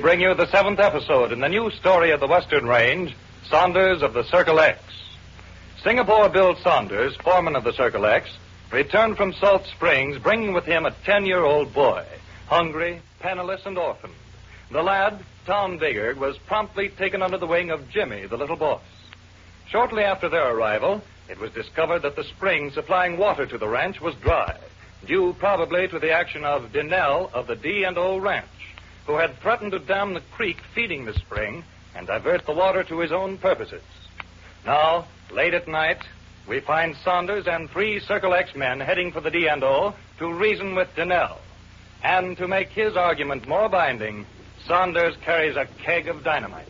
bring you the 7th episode in the new story of the Western Range, Saunders of the Circle X. Singapore Bill Saunders, foreman of the Circle X, returned from Salt Springs bringing with him a 10-year-old boy, hungry, penniless, and orphaned. The lad, Tom Digger, was promptly taken under the wing of Jimmy, the little boss. Shortly after their arrival, it was discovered that the spring supplying water to the ranch was dry, due probably to the action of Dinell of the D&O Ranch, who had threatened to dam the creek feeding the spring and divert the water to his own purposes. Now, late at night, we find Saunders and 3 Circle X men heading for the D&O to reason with Dinell. And to make his argument more binding, Saunders carries a keg of dynamite.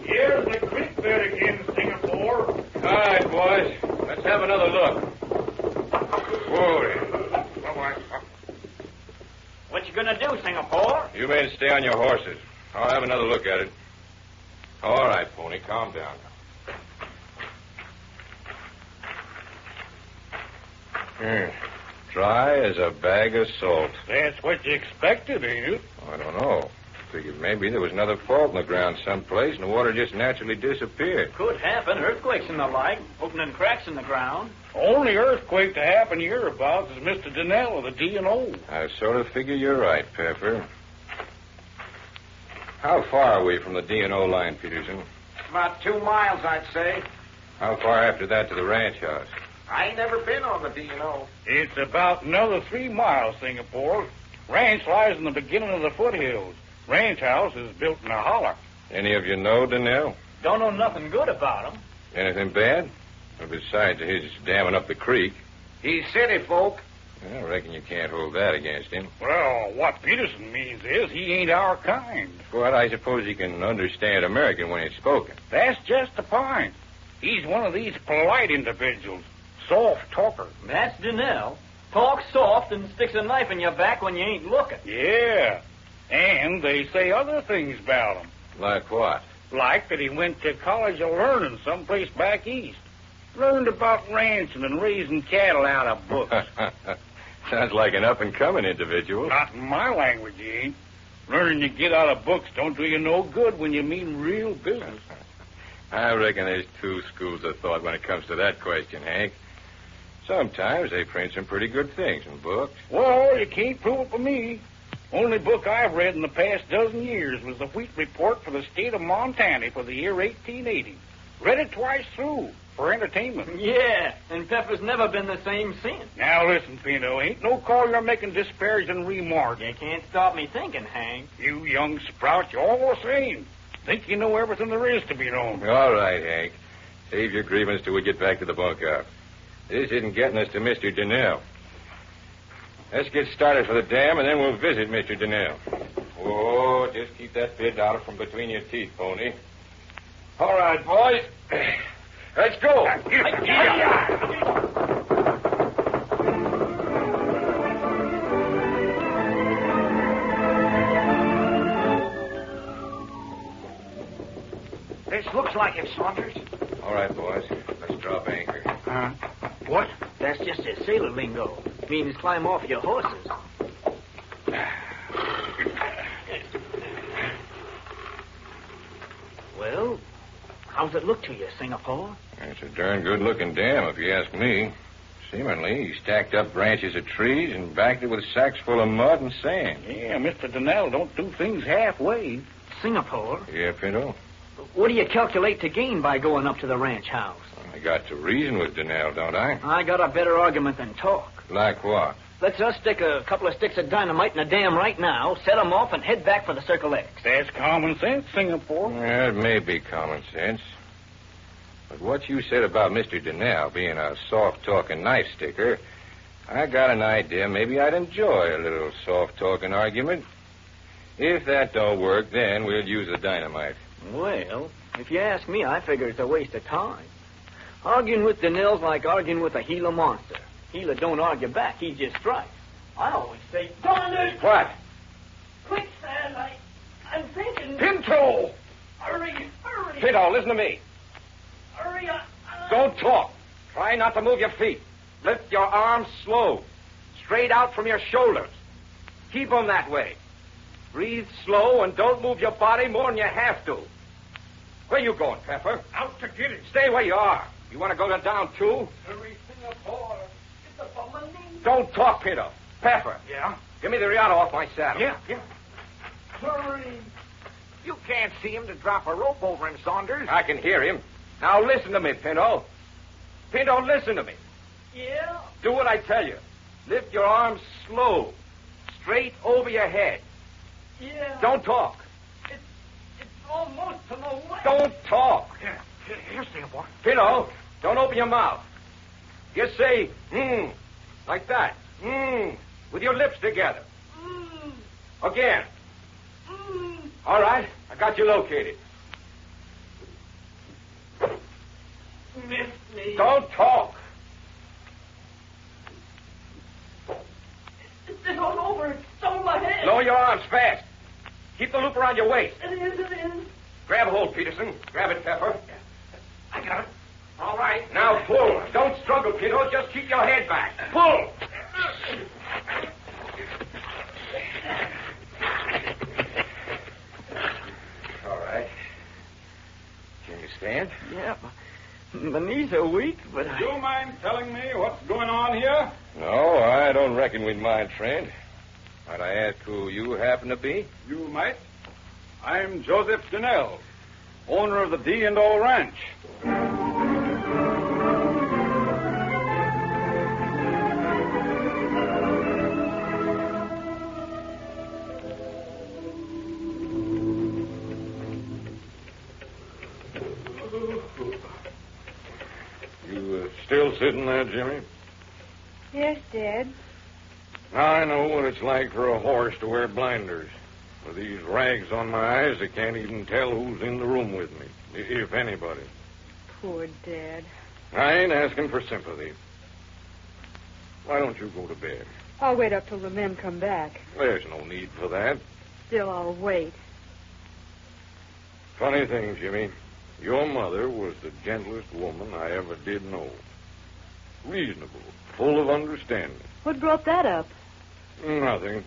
Here's the creek bed again, Singapore. All right, boys. Let's have another look. Whoa there. What you gonna do, Singapore? You men stay on your horses. I'll have another look at it. All right, Pony, calm down. Dry as a bag of salt. That's what you expected, ain't it? I don't know. Figured maybe there was another fault in the ground someplace and the water just naturally disappeared. Could happen. Earthquakes and the like. Opening cracks in the ground. Only earthquake to happen hereabouts is Mr. Dinell of the D&O. I sort of figure you're right, Pepper. How far are we from the D&O line, Peterson? About 2 miles, I'd say. How far after that to the ranch house? I ain't never been on the D&O. It's about another 3 miles, Singapore. Ranch lies in the beginning of the foothills. Ranch house is built in a holler. Any of you know Dinell? Don't know nothing good about him. Anything bad? Well, besides his damming up the creek. He's city folk. I reckon you can't hold that against him. Well, what Peterson means is he ain't our kind. But I suppose he can understand American when it's spoken. That's just the point. He's one of these polite individuals. Soft talker. That's Dinell. Talks soft and sticks a knife in your back when you ain't looking. Yeah. And they say other things about him. Like what? Like that he went to college of learning someplace back east. Learned about ranching and raising cattle out of books. Sounds like an up-and-coming individual. Not in my language, he ain't. Learning you get out of books don't do you no good when you mean real business. I reckon there's 2 schools of thought when it comes to that question, Hank. Sometimes they print some pretty good things in books. Well, you can't prove it for me. Only book I've read in the past dozen years was the wheat report for the state of Montana for the year 1880. Read it twice through for entertainment. Yeah, and Pepper's never been the same since. Now listen, Pino, ain't no call you're making disparaging remarks. You can't stop me thinking, Hank. You young sprout, you're all the same. Think you know everything there is to be known. All right, Hank. Save your grievance till we get back to the bunkhouse. This isn't getting us to Mr. Dinell. Let's get started for the dam, and then we'll visit Mr. Dinell. Oh, just keep that bit out from between your teeth, Pony. All right, boys. Let's go. This looks like it, Saunders. All right, boys. Let's drop anchor. What? That's just a sailor lingo. Means climb off your horses. Well, how's it look to you, Singapore? It's a darn good-looking dam, if you ask me. Seemingly, he stacked up branches of trees and backed it with sacks full of mud and sand. Yeah, Mr. Dinell don't do things halfway. Singapore? Yeah, Pinto? What do you calculate to gain by going up to the ranch house? I got to reason with Dinell, don't I? I got a better argument than talk. Like what? Let's us stick a couple of sticks of dynamite in the dam right now, set them off, and head back for the Circle X. That's common sense, Singapore. Yeah, it may be common sense. But what you said about Mr. Dinell being a soft-talking knife sticker, I got an idea maybe I'd enjoy a little soft-talking argument. If that don't work, then we'll use the dynamite. Well, if you ask me, I figure it's a waste of time. Arguing with Dinell's like arguing with a Gila monster. Gila don't argue back, he just strikes. I always say, Saunders! What? Quicksand, I'm thinking... Pinto! Hurry! Pinto, listen to me. Hurry up! Don't talk. Try not to move your feet. Lift your arms slow. straight out from your shoulders. Keep 'em that way. Breathe slow and don't move your body more than you have to. Where you going, Pepper? Out to get it. Stay where you are. You want to go down, too? Hurry, Singapore. It's a bumblebee. Don't talk, Pinto. Pepper. Yeah? Give me the riata off my saddle. Yeah. Hurry. You can't see him to drop a rope over him, Saunders. I can hear him. Now listen to me, Pinto. Pinto, listen to me. Yeah? Do what I tell you. Lift your arms slow, straight over your head. Yeah. Don't talk. It's almost to the left. Don't talk. Here, Singapore. Pinto, don't open your mouth. Just say, like that. With your lips together. Again. All right, I got you located. Missed me. Don't talk. It's all over. It's stole my head. Lower your arms fast. Keep the loop around your waist. It is. Grab a hold, Peterson. Grab it, Pepper. I got it. All right, now pull. Don't struggle, Pinto. Just keep your head back. Pull. All right. Can you stand? Yeah. My knees are weak, but Do you mind telling me what's going on here? No, I don't reckon we'd mind, friend. Might I ask who you happen to be? You might. I'm Joseph Janelle, owner of the D&O Ranch. You still sitting there, Jimmy? Yes, Dad. I know what it's like for a horse to wear blinders. With these rags on my eyes, I can't even tell who's in the room with me, if anybody. Poor Dad. I ain't asking for sympathy. Why don't you go to bed? I'll wait up till the men come back. There's no need for that. Still, I'll wait. Funny thing, Jimmy. Your mother was the gentlest woman I ever did know. Reasonable, full of understanding. What brought that up? Nothing.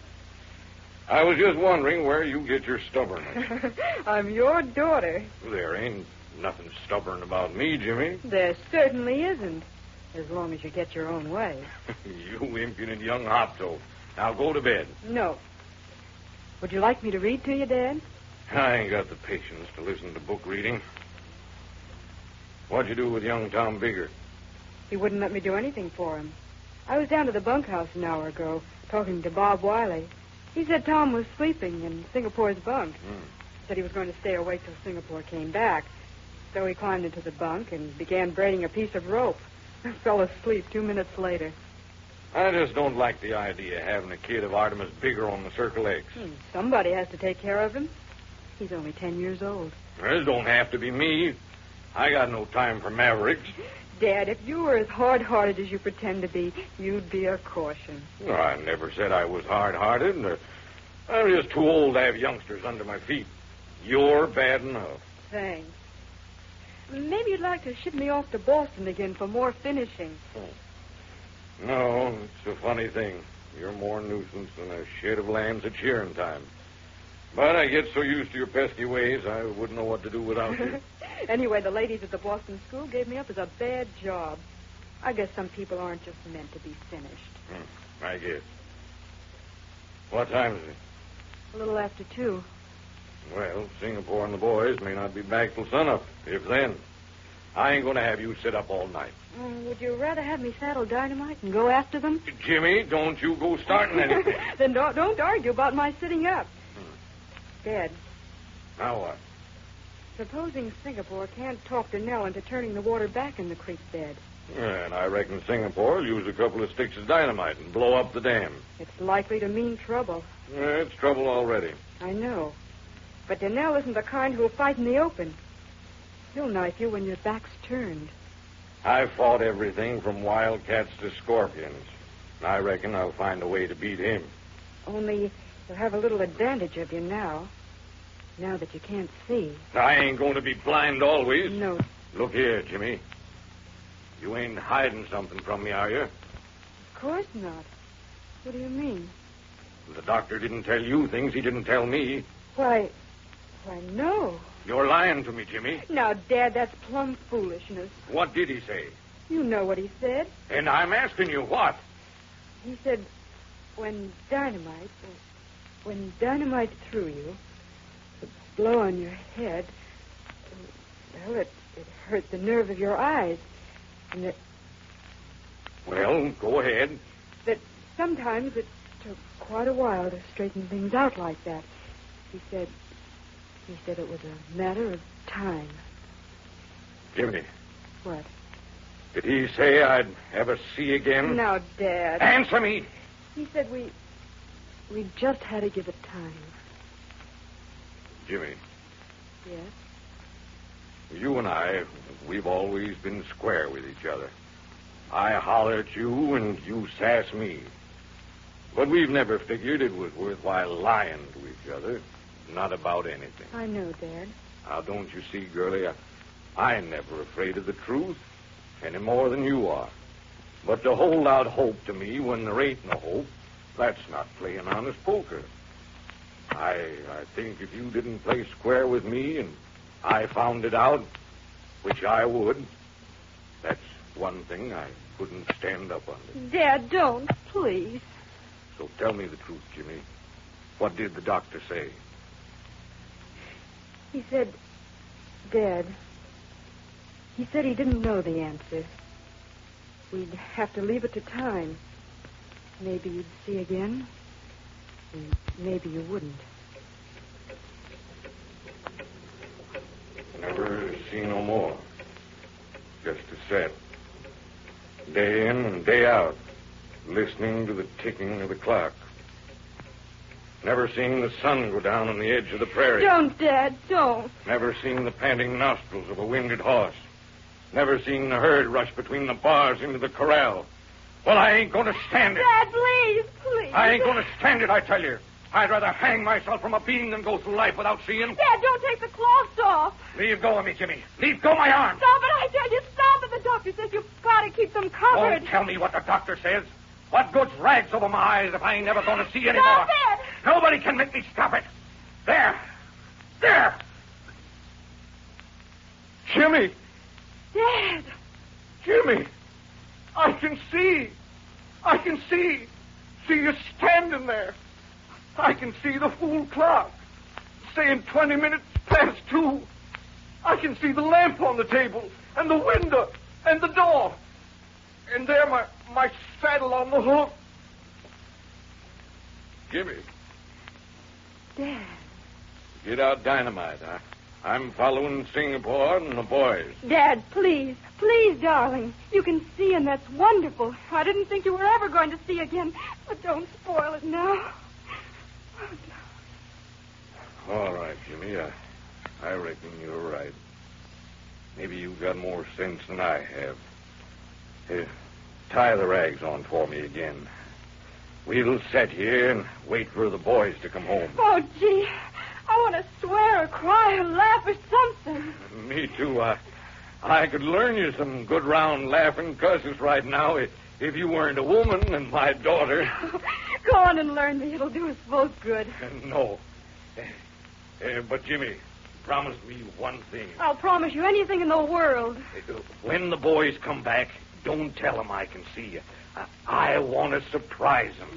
I was just wondering where you get your stubbornness. I'm your daughter. There ain't nothing stubborn about me, Jimmy. There certainly isn't, as long as you get your own way. You impudent young hop-toe. Now go to bed. No. Would you like me to read to you, Dad? I ain't got the patience to listen to book reading. What'd you do with young Tom Bigger? He wouldn't let me do anything for him. I was down to the bunkhouse an hour ago, talking to Bob Wiley. He said Tom was sleeping in Singapore's bunk. Said he was going to stay awake till Singapore came back. So he climbed into the bunk and began braiding a piece of rope. I fell asleep 2 minutes later. I just don't like the idea of having a kid of Artemis Bigger on the Circle X. Somebody has to take care of him. He's only 10 years old. It don't have to be me. I got no time for mavericks. Dad, if you were as hard-hearted as you pretend to be, you'd be a caution. No, I never said I was hard-hearted. I'm just too old to have youngsters under my feet. You're bad enough. Thanks. Maybe you'd like to ship me off to Boston again for more finishing. No, it's a funny thing. You're more nuisance than a shed of lambs at shearing time. But I get so used to your pesky ways, I wouldn't know what to do without you. Anyway, the ladies at the Boston school gave me up as a bad job. I guess some people aren't just meant to be finished. I guess. What time is it? A little after 2. Well, Singapore and the boys may not be back till sunup, if then. I ain't going to have you sit up all night. Would you rather have me saddle Dynamite and go after them? Jimmy, don't you go starting anything. Then don't argue about my sitting up. Dad. Now what? Supposing Singapore can't talk to Nell into turning the water back in the creek bed. And I reckon Singapore will use a couple of sticks of dynamite and blow up the dam. It's likely to mean trouble. It's trouble already. I know. But Danelle isn't the kind who'll fight in the open. He'll knife you when your back's turned. I've fought everything from wildcats to scorpions. I reckon I'll find a way to beat him. Only he'll have a little advantage of you now. Now that you can't see. I ain't going to be blind always. No. Look here, Jimmy. You ain't hiding something from me, are you? Of course not. What do you mean? The doctor didn't tell you things he didn't tell me. Why, no. You're lying to me, Jimmy. Now, Dad, that's plumb foolishness. What did he say? You know what he said. And I'm asking you what? He said, when dynamite threw you, the blow on your head, well, it hurt the nerve of your eyes. And that... Well, go ahead. That sometimes it took quite a while to straighten things out like that. He said it was a matter of time. Jimmy. What? Did he say I'd ever see again? Now, Dad. Answer me. He said we just had to give it time. Jimmy. Yes? You and I, we've always been square with each other. I holler at you and you sass me. But we've never figured it was worthwhile lying to each other. Not about anything. I know, Dad. Now, don't you see, girlie, I ain't never afraid of the truth any more than you are. But to hold out hope to me when there ain't no hope, that's not playing honest poker. I think if you didn't play square with me and I found it out, which I would, that's one thing I couldn't stand up under. Dad, don't, please. So tell me the truth, Jimmy. What did the doctor say? He said, Dad, he said he didn't know the answer. We'd have to leave it to time. Maybe you'd see again, and maybe you wouldn't. Never see no more. Just a set. Day in and day out, listening to the ticking of the clock. Never seen the sun go down on the edge of the prairie. Don't, Dad, don't. Never seen the panting nostrils of a winded horse. Never seen the herd rush between the bars into the corral. Well, I ain't going to stand it. Dad, please, please. I ain't going to stand it, I tell you. I'd rather hang myself from a beam than go through life without seeing. Dad, don't take the cloths off. Leave go of me, Jimmy. Leave go my arm. Stop it, I tell you, stop it. The doctor says you've got to keep them covered. Don't tell me what the doctor says. What good's rags over my eyes if I ain't never going to see anymore? Stop it! Nobody can make me stop it. There. There. Jimmy. Dad. Jimmy. I can see. I can see. See you standing there. I can see the fool clock saying 20 minutes past 2. I can see the lamp on the table and the window and the door. And there my saddle on the hook. Jimmy. Dad. Get out dynamite. I'm following Singapore and the boys. Dad, please. Please, darling. You can see, and that's wonderful. I didn't think you were ever going to see again. But don't spoil it now. All right, Jimmy. I reckon you're right. Maybe you've got more sense than I have. Here, tie the rags on for me again. We'll sit here and wait for the boys to come home. Oh, gee. I want to swear or cry or laugh or something. Me too. I could learn you some good round laughing cusses right now if you weren't a woman and my daughter. Go on and learn me. It'll do us both good. No. But, Jimmy, promise me one thing. I'll promise you anything in the world. When the boys come back, don't tell them I can see you. I want to surprise them.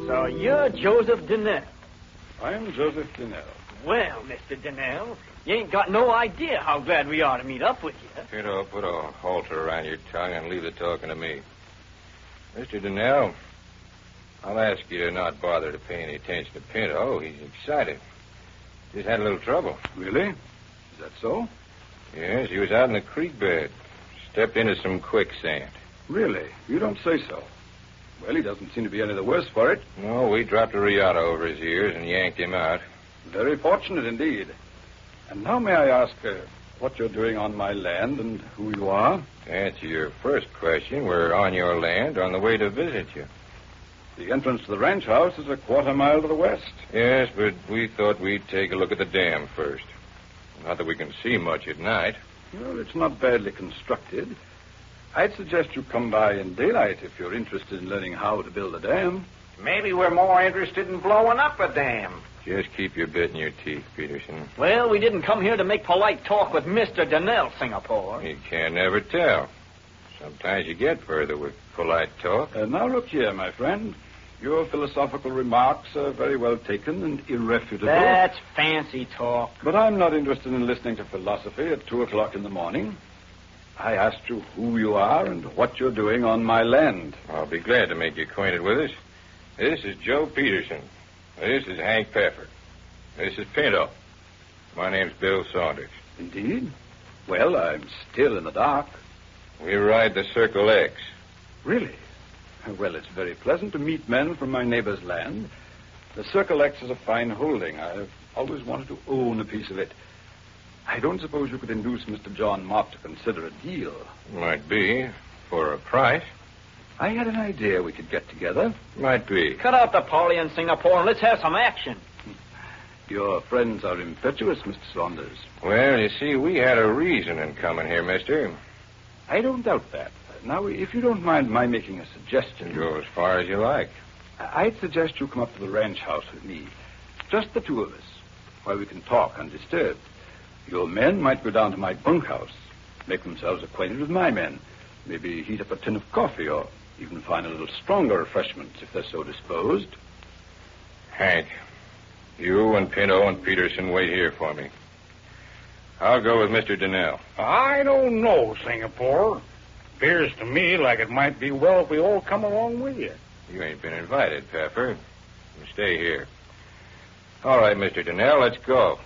So you're Joseph Donnell. I'm Joseph Donnell. Well, Mr. Donnell, you ain't got no idea how glad we are to meet up with you. Pinto, put a halter around your tongue and leave the talking to me. Mr. Donnell, I'll ask you to not bother to pay any attention to Pinto. He's excited. Just had a little trouble. Really? Is that so? Yes, he was out in the creek bed. Stepped into some quicksand. Really? You don't say so. Well, he doesn't seem to be any the worse for it. No, we dropped a riata over his ears and yanked him out. Very fortunate indeed. And now may I ask what you're doing on my land and who you are? To answer your first question, we're on your land on the way to visit you. The entrance to the ranch house is a quarter-mile to the west. Yes, but we thought we'd take a look at the dam first. Not that we can see much at night. Well, it's not badly constructed. I'd suggest you come by in daylight if you're interested in learning how to build a dam. Maybe we're more interested in blowing up a dam. Just keep your bit in your teeth, Peterson. Well, we didn't come here to make polite talk with Mr. Donnell, Singapore. You can't never tell. Sometimes you get further with polite talk. Now, look here, my friend. Your philosophical remarks are very well taken and irrefutable. That's fancy talk. But I'm not interested in listening to philosophy at 2 o'clock in the morning. I asked you who you are and what you're doing on my land. I'll be glad to make you acquainted with us. This is Joe Peterson. This is Hank Pepper. This is Pinto. My name's Bill Saunders. Indeed? Well, I'm still in the dark. We ride the Circle X. Really? Well, it's very pleasant to meet men from my neighbor's land. The Circle X is a fine holding. I've always wanted to own a piece of it. I don't suppose you could induce Mr. John Mott to consider a deal. Might be. For a price. I had an idea we could get together. Might be. Cut out the parley in Singapore and let's have some action. Your friends are impetuous, Mr. Saunders. Well, you see, we had a reason in coming here, mister. I don't doubt that. Now, if you don't mind my making a suggestion... Go as far as you like. I'd suggest you come up to the ranch house with me. Just the two of us, where we can talk undisturbed. Your men might go down to my bunkhouse, make themselves acquainted with my men, maybe heat up a tin of coffee or even find a little stronger refreshments if they're so disposed. Hank, you and Pinto and Peterson wait here for me. I'll go with Mr. Donnell. I don't know, Singapore. Appears to me like it might be well if we all come along with you. You ain't been invited, Pepper. You stay here. All right, Mr. Donnell, let's go.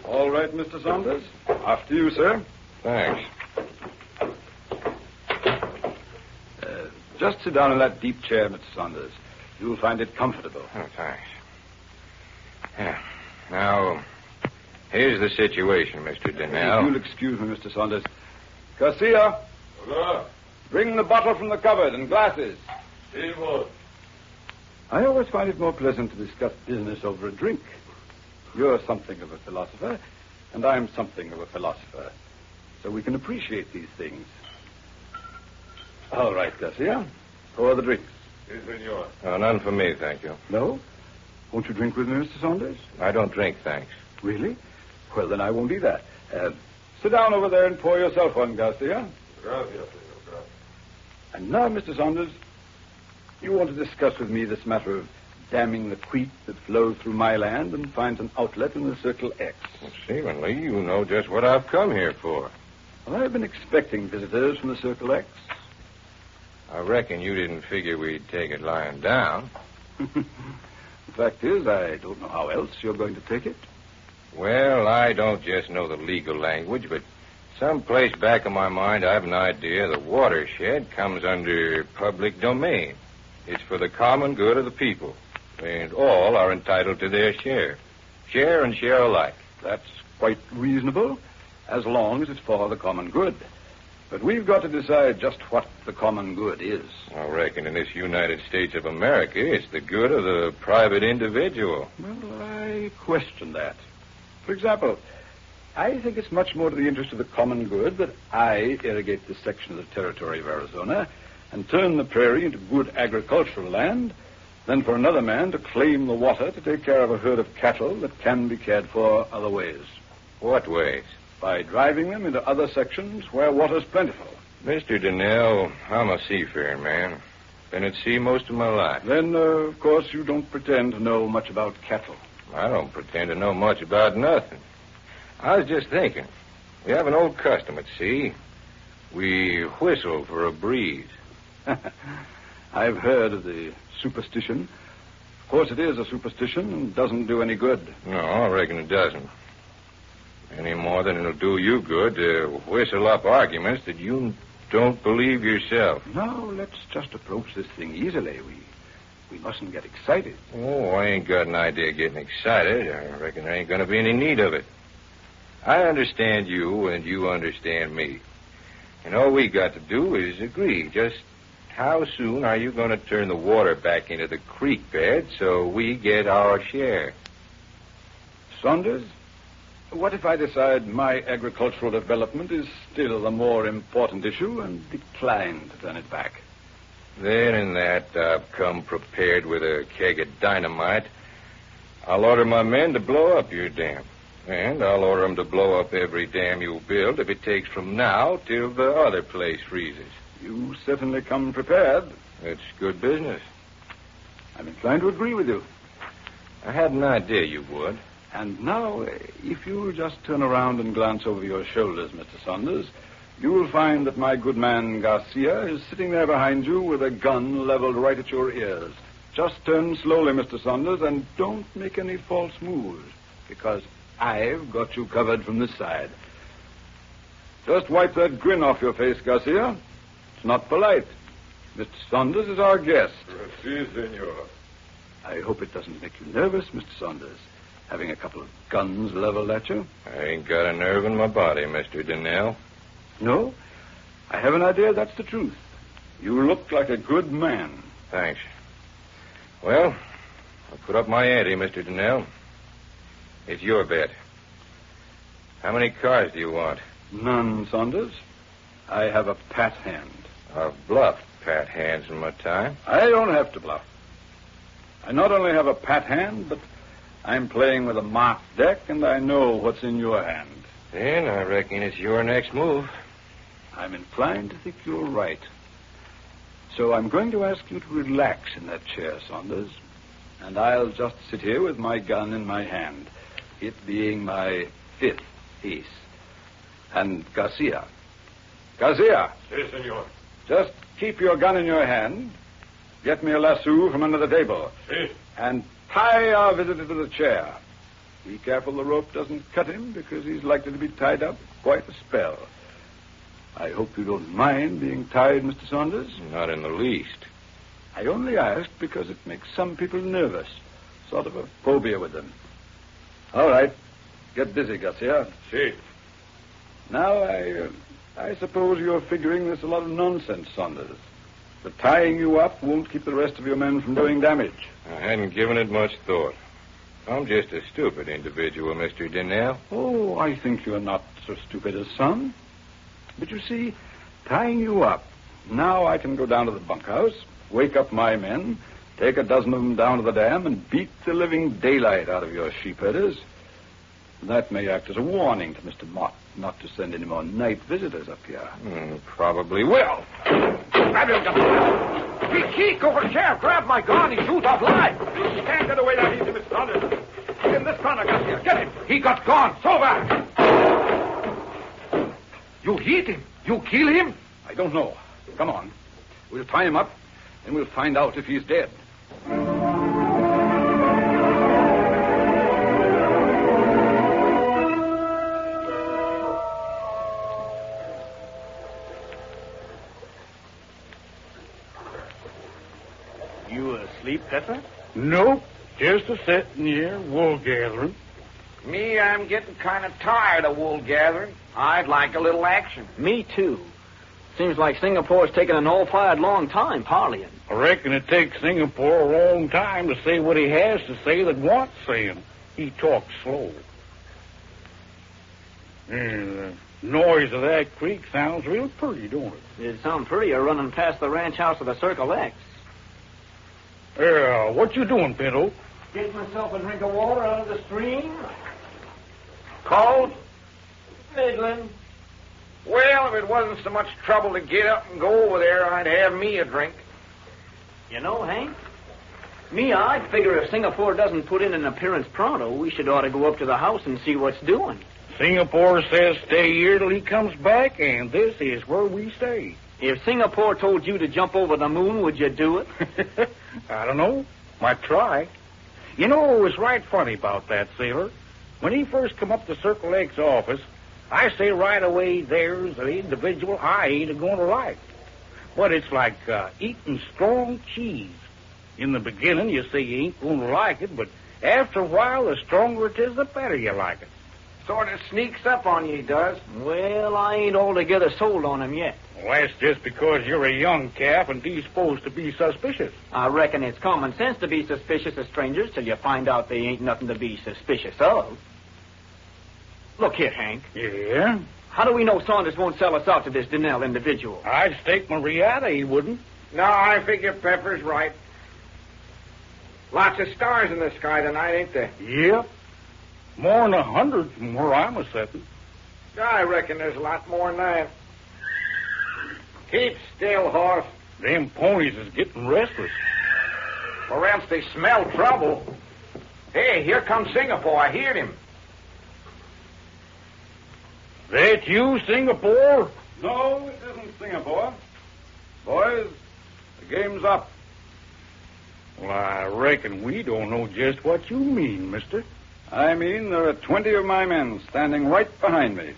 All right, Mr. Saunders. After you, sir. Thanks. Just sit down in that deep chair, Mr. Saunders. You'll find it comfortable. Oh, thanks. Yeah. Now, here's the situation, Mr. Donnell. If you'll excuse me, Mr. Saunders. Garcia, bring the bottle from the cupboard and glasses. I always find it more pleasant to discuss business over a drink. You're something of a philosopher, and I'm something of a philosopher. So we can appreciate these things. All right, Garcia. Pour the drinks. None for me, thank you. No? Won't you drink with me, Mr. Saunders? I don't drink, thanks. Really? Well, then I won't do that. Sit down over there and pour yourself one, Garcia. And now, Mr. Saunders, you want to discuss with me this matter of damming the creek that flows through my land and finds an outlet in the Circle X. Well, seemingly, you know just what I've come here for. Well, I've been expecting visitors from the Circle X. I reckon you didn't figure we'd take it lying down. The fact is, I don't know how else you're going to take it. Well, I don't just know the legal language, but someplace back in my mind, I have an idea the watershed comes under public domain. It's for the common good of the people, and all are entitled to their share. Share and share alike. That's quite reasonable, as long as it's for the common good. But we've got to decide just what the common good is. I reckon in this United States of America, it's the good of the private individual. Well, I question that. For example, I think it's much more to the interest of the common good that I irrigate this section of the territory of Arizona and turn the prairie into good agricultural land than for another man to claim the water to take care of a herd of cattle that can be cared for other ways. What ways? By driving them into other sections where water's plentiful. Mr. Donnell, I'm a seafaring man. Been at sea most of my life. Then, of course, you don't pretend to know much about cattle. I don't pretend to know much about nothing. I was just thinking. We have an old custom at sea. We whistle for a breeze. I've heard of the superstition. Of course, it is a superstition and doesn't do any good. No, I reckon it doesn't. Any more than it'll do you good to whistle up arguments that you don't believe yourself. Now, let's just approach this thing easily. We mustn't get excited. Oh, I ain't got an idea of getting excited. I reckon there ain't going to be any need of it. I understand you, and you understand me. And all we got to do is agree. Just how soon are you going to turn the water back into the creek bed so we get our share? Saunders, what if I decide my agricultural development is still the more important issue and decline to turn it back? Then in that, I've come prepared with a keg of dynamite. I'll order my men to blow up your dam. And I'll order them to blow up every dam you build if it takes from now till the other place freezes. You certainly come prepared. It's good business. I'm inclined to agree with you. I had an idea you would. And now, if you'll just turn around and glance over your shoulders, Mr. Saunders, you will find that my good man Garcia is sitting there behind you with a gun leveled right at your ears. Just turn slowly, Mr. Saunders, and don't make any false moves, because I've got you covered from this side. Just wipe that grin off your face, Garcia. It's not polite. Mr. Saunders is our guest. Si, senor. I hope it doesn't make you nervous, Mr. Saunders, having a couple of guns leveled at you. I ain't got a nerve in my body, Mr. Donnell. No? I have an idea that's the truth. You look like a good man. Thanks. Well, I'll put up my ante, Mr. Donnell. It's your bet. How many cars do you want? None, Saunders. I have a pat hand. I've bluffed pat hands in my time. I don't have to bluff. I not only have a pat hand, but I'm playing with a marked deck, and I know what's in your hand. Then I reckon it's your next move. I'm inclined to think you're right. So I'm going to ask you to relax in that chair, Saunders, and I'll just sit here with my gun in my hand, it being my fifth ace. And Garcia. Garcia! Si, senor. Just keep your gun in your hand. Get me a lasso from under the table. Si. And tie our visitor to the chair. Be careful the rope doesn't cut him, because he's likely to be tied up quite a spell. I hope you don't mind being tied, Mr. Saunders. Not in the least. I only asked because it makes some people nervous. Sort of a phobia with them. All right. Get busy, Garcia. Si. Now, I suppose you're figuring there's a lot of nonsense, Saunders. The tying you up won't keep the rest of your men from doing damage. I hadn't given it much thought. I'm just a stupid individual, Mr. Donnell. Oh, I think you're not so stupid as some. But you see, tying you up, now I can go down to the bunkhouse, wake up my men, take a dozen of them down to the dam, and beat the living daylight out of your sheep herders. That may act as a warning to Mr. Mott not to send any more night visitors up here. Probably will. Grab him, Garcia. He go for the chair. Grab my gun. He shoots off live. He can't get away that easy, Mr. Saunders. He's in this corner, Garcia. Get him. He got gone. So bad. You hit him. You kill him. I don't know. Come on. We'll tie him up, and we'll find out if he's dead. You asleep, Pepper? Nope. Just a sitting here, wool gathering. Me, I'm getting kind of tired of wool gathering. I'd like a little action. Me, too. Seems like Singapore's taken an all-fired long time parleying. I reckon it takes Singapore a long time to say what he has to say that wants saying. He talks slow. The noise of that creek sounds real pretty, don't it? It sounds prettier running past the ranch house of the Circle X. What you doing, Pinto? Getting myself a drink of water out of the stream. Cold? Middling. Well, if it wasn't so much trouble to get up and go over there, I'd have me a drink. You know, Hank, I figure if Singapore doesn't put in an appearance pronto, we should ought to go up to the house and see what's doing. Singapore says stay here till he comes back, and this is where we stay. If Singapore told you to jump over the moon, would you do it? I don't know. Might try. You know, it was right funny about that, sailor. When he first come up to Circle X office, I say right away there's an individual I ain't going to like. But it's like eating strong cheese. In the beginning, you say you ain't going to like it, but after a while, the stronger it is, the better you like it. Sort of sneaks up on you, he does. Well, I ain't altogether sold on him yet. Well, that's just because you're a young calf and disposed to be suspicious. I reckon it's common sense to be suspicious of strangers till you find out they ain't nothing to be suspicious of. Look here, Hank. Yeah? How do we know Saunders won't sell us out to this Donnell individual? I'd stake my Riata he wouldn't. No, I figure Pepper's right. Lots of stars in the sky tonight, ain't there? Yep. More than 100 from where I'm a-setting. I reckon there's a lot more than that. Keep still, horse. Them ponies is getting restless. Or else they smell trouble. Hey, here comes Singapore. I heard him. That you, Singapore? No, it isn't Singapore. Boys, the game's up. Well, I reckon we don't know just what you mean, mister. I mean, there are 20 of my men standing right behind me,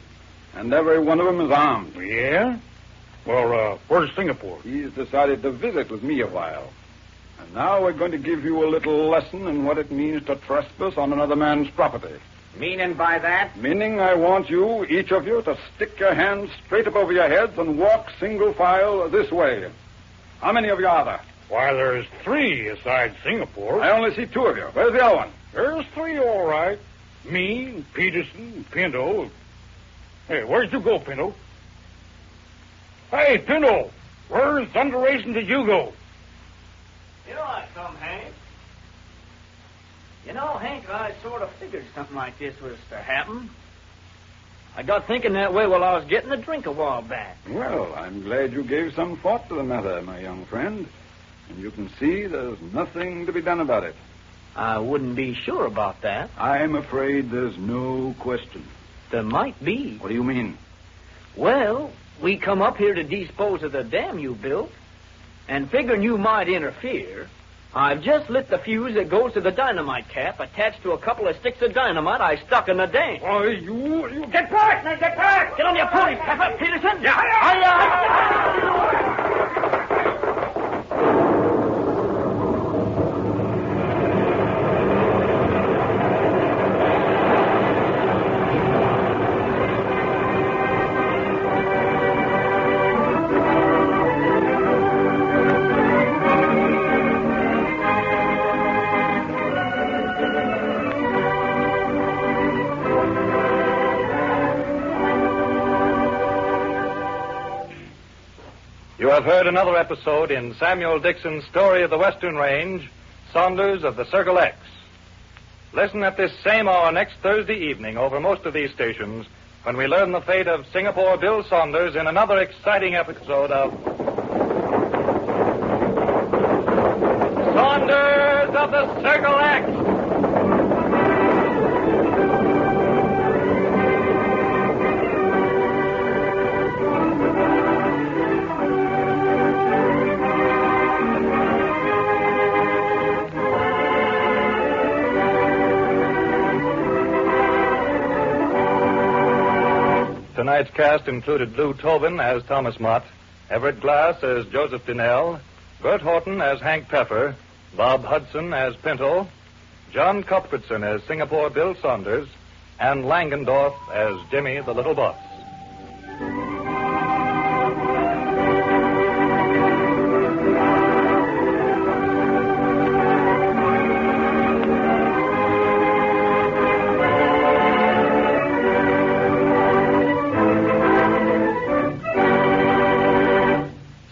and every one of them is armed. Yeah? Well, where's Singapore? He's decided to visit with me a while. And now we're going to give you a little lesson in what it means to trespass on another man's property. Meaning by that? Meaning I want you, each of you, to stick your hands straight up over your heads and walk single file this way. How many of you are there? Why, there's 3 aside Singapore. I only see 2 of you. Where's the other one? There's 3, all right. Me, and Peterson, and Pinto. Hey, where'd you go, Pinto? Hey, Pinto, where's thunder racing did you go? Here I come, Hank. You know, Hank, I sort of figured something like this was to happen. I got thinking that way while I was getting a drink a while back. Well, I'm glad you gave some thought to the matter, my young friend. And you can see there's nothing to be done about it. I wouldn't be sure about that. I'm afraid there's no question. There might be. What do you mean? Well, we come up here to dispose of the dam you built, and figuring you might interfere, I've just lit the fuse that goes to the dynamite cap attached to a couple of sticks of dynamite I stuck in the dam. Why, you... Get back! Now get back! Get on your pony, Pepper! Peterson! Yeah! You have heard another episode in Samuel Dixon's story of the Western Range, Saunders of the Circle X. Listen at this same hour next Thursday evening over most of these stations when we learn the fate of Singapore Bill Saunders in another exciting episode of Saunders of the Circle X. Tonight's cast included Lou Tobin as Thomas Mott, Everett Glass as Joseph Donnell, Bert Horton as Hank Pepper, Bob Hudson as Pinto, John Cuthbertson as Singapore Bill Saunders, and Langendorf as Jimmy the Little Boss.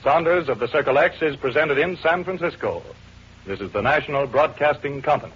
Saunders of the Circle X is presented in San Francisco. This is the National Broadcasting Company.